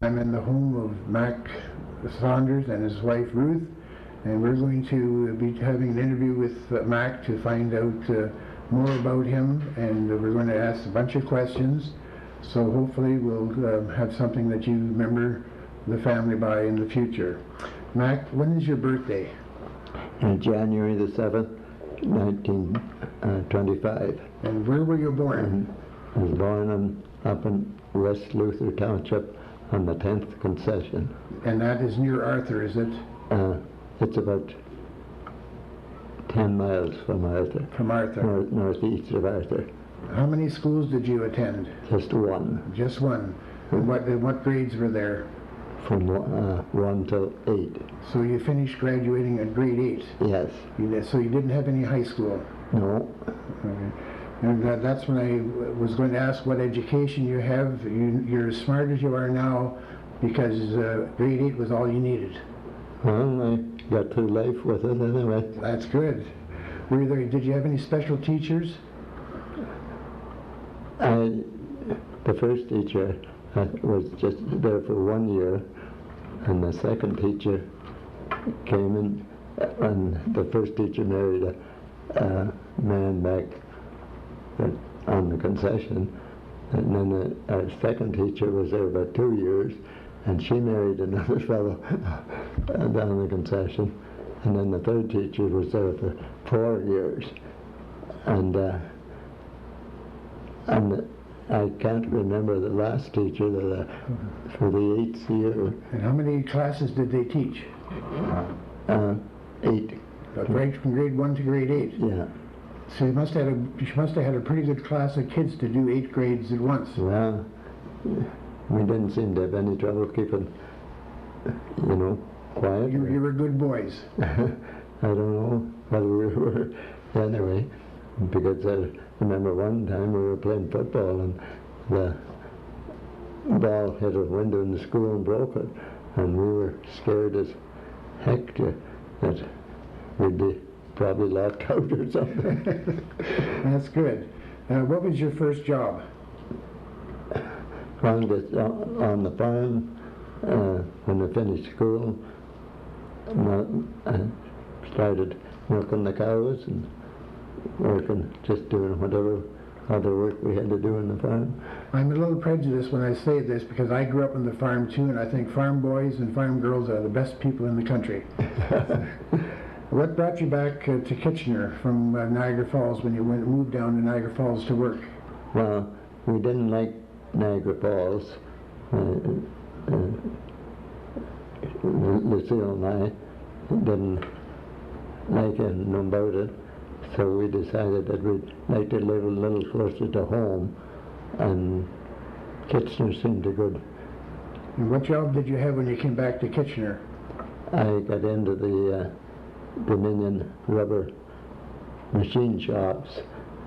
I'm in the home of Mac Saunders and his wife Ruth, and we're going to be having an interview with Mac to find out more about him, and we're going to ask a bunch of questions, so hopefully we'll have something that you remember the family by in the future. Mac, when is your birthday? January the 7th, 1925. And where were you born? I was born up in West Luther Township on the 10th concession. And that is near Arthur, is it? It's about 10 miles from Arthur. From Arthur? Northeast of Arthur. How many schools did you attend? Just one. Just one. And what grades were there? From 1 till 8. So you finished graduating at grade 8? Yes. So you didn't have any high school? No. Okay. And that's when I was going to ask what education you have. You're as smart as you are now because grade 8 was all you needed. Well, I got through life with it anyway. That's good. Did you have any special teachers? The first teacher was just there for 1 year, and the second teacher came in, and the first teacher married a man back on the concession, and then our second teacher was there about 2 years, and she married another fellow down the concession, and then the third teacher was there for 4 years, and I can't remember the last teacher for the 8th year. And how many classes did they teach? 8. Right from grade 1 to grade 8? Yeah. So you must have had a pretty good class of kids to do 8 grades at once. Well, we didn't seem to have any trouble keeping, quiet. You were good boys. I don't know whether we were anyway, because I remember one time we were playing football and the ball hit a window in the school and broke it, and we were scared as heck that we'd be probably locked out or something. That's good. What was your first job? On the farm, when I finished school, I started milking the cows and working, just doing whatever other work we had to do in the farm. I'm a little prejudiced when I say this because I grew up on the farm too, and I think farm boys and farm girls are the best people in the country. What brought you back to Kitchener from Niagara Falls when you moved down to Niagara Falls to work? Well, we didn't like Niagara Falls. Lucille and I didn't like anything about it, so we decided that we'd like to live a little closer to home, and Kitchener seemed a good. And what job did you have when you came back to Kitchener? I got into the Dominion rubber machine shops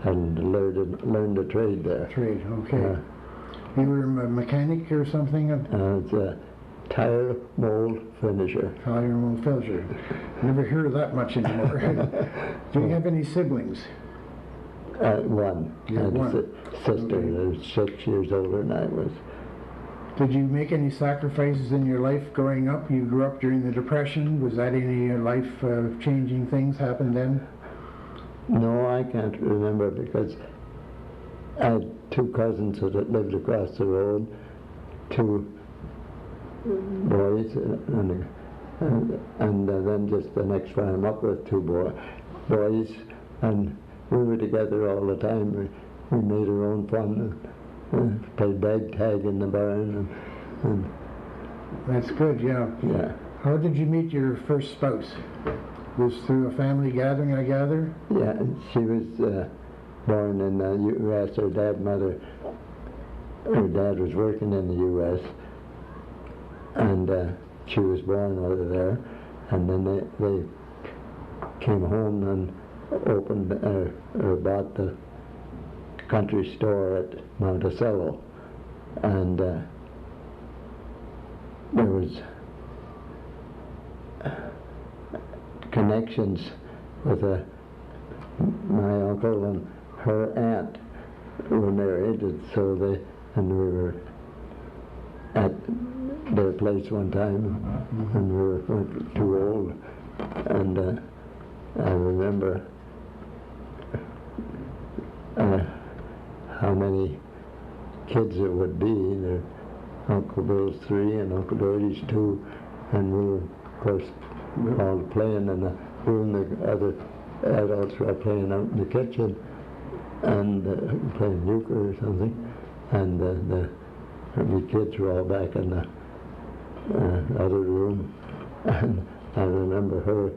and learned a trade there. Trade, okay. You were a mechanic or something? It's a tire mold finisher. Tire mold finisher. Never hear of that much anymore. Do you have any siblings? One. I had one. a sister that was 6 years older than I was. Did you make any sacrifices in your life growing up? You grew up during the Depression. Was that any life-changing things happened then? No, I can't remember because I had 2 cousins that lived across the road, 2 boys, and then just the next farm up with 2 boys, and we were together all the time. We made our own fun. Played bag tag in the barn. And that's good, yeah. Yeah. How did you meet your first spouse? Was through a family gathering, I gather? Yeah, she was born in the U.S. Her dad was working in the U.S. and she was born over there. And then they came home and opened or bought the country store at Monticello, and there was connections with my uncle and her aunt were married, and we were at their place one time when we were too old, and I remember how many kids it would be. Their Uncle Bill's 3 and Uncle Dory's 2, and we were, of course, all playing in the room. The other adults were playing out in the kitchen and playing euchre or something, and we kids were all back in the other room. And I remember her,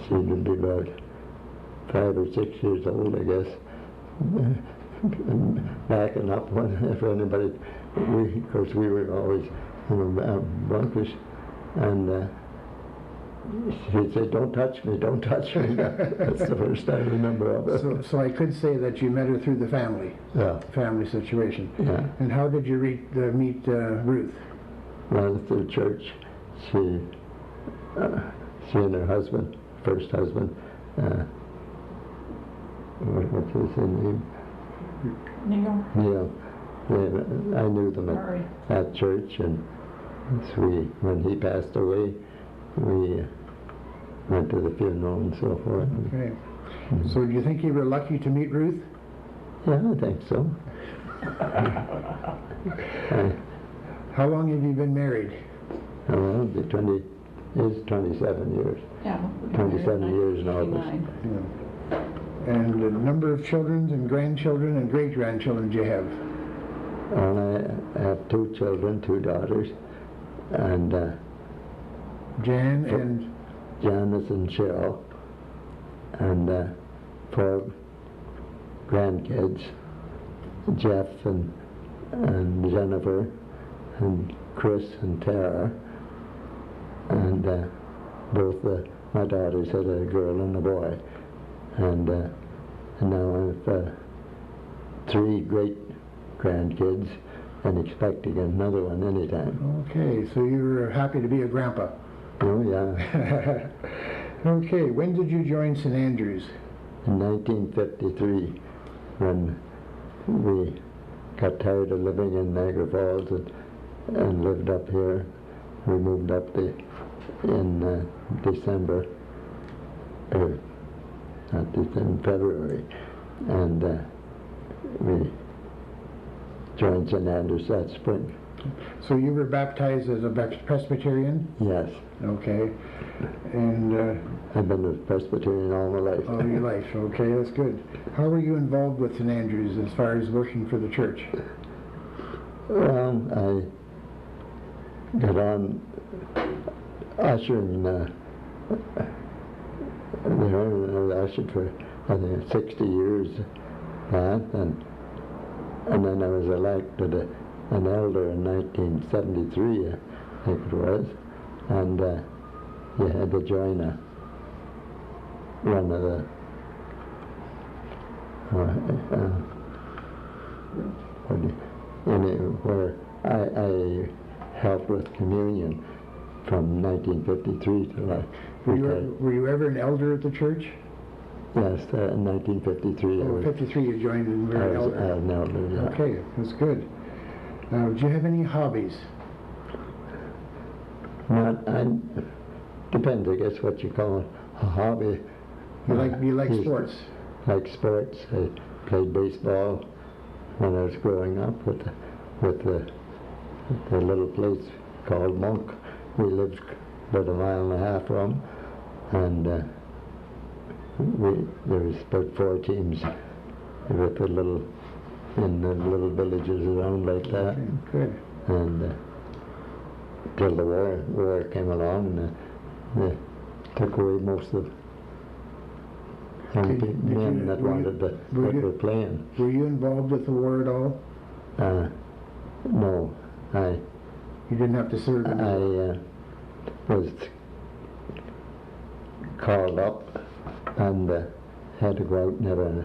she would be about 5 or 6 years old, I guess, backing up if anybody, of course we were always bunkish, and she'd say, "Don't touch me, don't touch me." That's the first I remember of it. So I could say that you met her through the family situation. Yeah. And how did you meet Ruth? Well, through church. She and her husband, first husband, what's his name? Neil. I knew them at church, and so when he passed away, we went to the funeral and so forth. Okay. So do you think you were lucky to meet Ruth? Yeah, I think so. How long have you been married? Well, it's 27 years. Yeah. 27 years in August. Yeah. And the number of children and grandchildren and great-grandchildren do you have? Well, I have 2 children, 2 daughters, and Jan and Janice and Cheryl, and 4 grandkids, Jeff and Jennifer and Chris and Tara, and both my daughters had a girl and a boy, and now I have 3 great grandkids and expecting another one anytime. Okay, so you were happy to be a grandpa. Oh, yeah. Okay, when did you join St. Andrews? In 1953, when we got tired of living in Niagara Falls and lived up here. We moved up in December, or not December, in February, and we joined St. Andrews that spring. So you were baptized as a Presbyterian? Yes. Okay. And I've been a Presbyterian all my life. all your life. Okay, that's good. How were you involved with St. Andrews as far as working for the church? Well, I got on ushering there. I ushered for, I think, 60 years, and then I was elected an elder in 1973, I think it was, and you had to join one of the where I helped with communion from 1953 till I retired. Were you ever an elder at the church? Yes, in 1953. Oh, 53 you joined and were an elder. An elder, yeah. Okay, that's good. Do you have any hobbies? Depends, I guess, what you call a hobby. You like sports? Like sports. I played baseball when I was growing up with the little place called Monk. We lived about a mile and a half from, and there was about 4 teams with in the little villages around like that. Okay, good. And till the war came along, and they took away most of the men that were playing. Were you involved with the war at all? No, You didn't have to serve in I was called up and had to go out and have an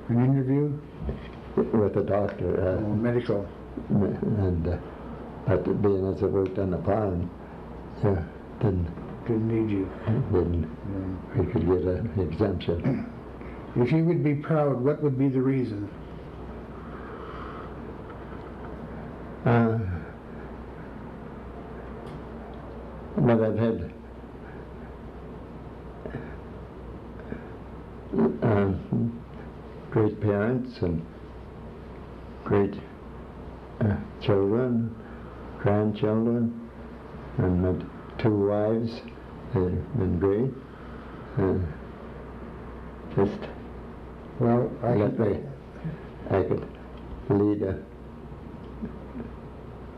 interview? with a doctor. Medical. And but being as I worked on the farm, Didn't need you. we could get an exemption. If you would be proud, what would be the reason? But I've had great parents and great children, grandchildren, and my 2 wives. They've been great. Just Well, I could lead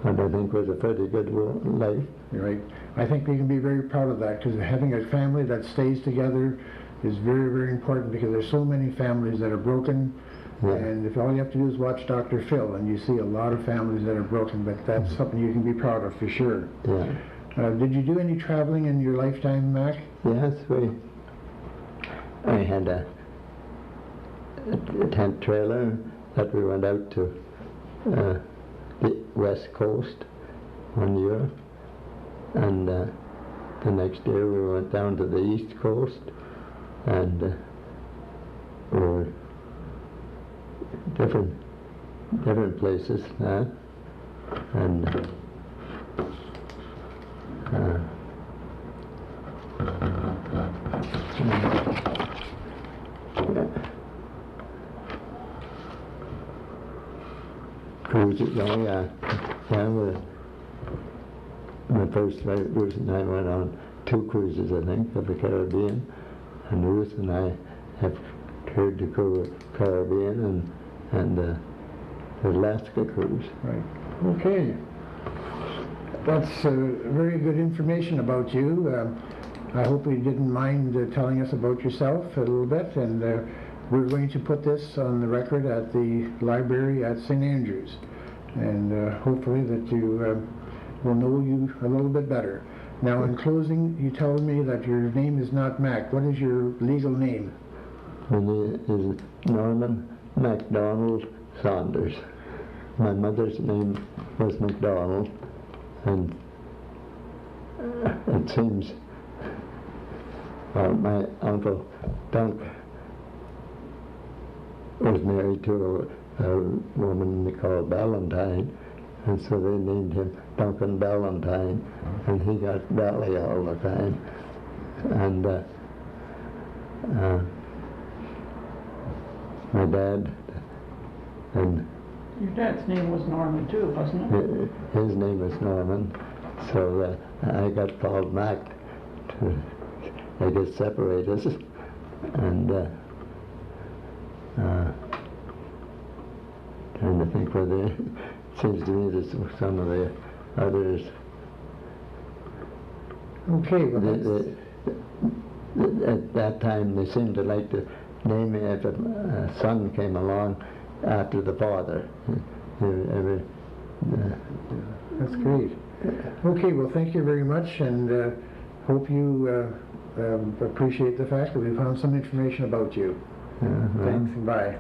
what I think was a pretty good life. Right. I think we can be very proud of that, because having a family that stays together is very, very important, because there's so many families that are broken. Yeah. And if all you have to do is watch Dr. Phil, and you see a lot of families that are broken, but that's something you can be proud of for sure. Yeah. Did you do any traveling in your lifetime, Mac? Yes, I had a tent trailer that we went out to the West Coast one year, and the next year we went down to the East Coast, and we were different places now, and cruises. My first Ruth and I went on 2 cruises, I think, of the Caribbean, and Ruth and I have toured the Caribbean and the Alaska cruise. Right. Okay. That's very good information about you. I hope you didn't mind telling us about yourself a little bit, and we're going to put this on the record at the library at St. Andrews, and hopefully that you will know you a little bit better. Now, in closing, you told me that your name is not Mac. What is your legal name? My name is Norman MacDonald Saunders. My mother's name was MacDonald, and it seems my uncle Dunk was married to a woman they called Valentine, and so they named him Duncan Valentine, and he got Valley all the time. And my dad, and your dad's name was Norman too, wasn't it? his name was Norman, so I got called Mac to, I guess, separate us. And trying to think whether it seems to me that some of the others. Okay. Well, at that time they seemed to like to name me if a son came along after the father. That's great. Okay, well, thank you very much, and hope you appreciate the fact that we found some information about you. Well, Thanks, and bye.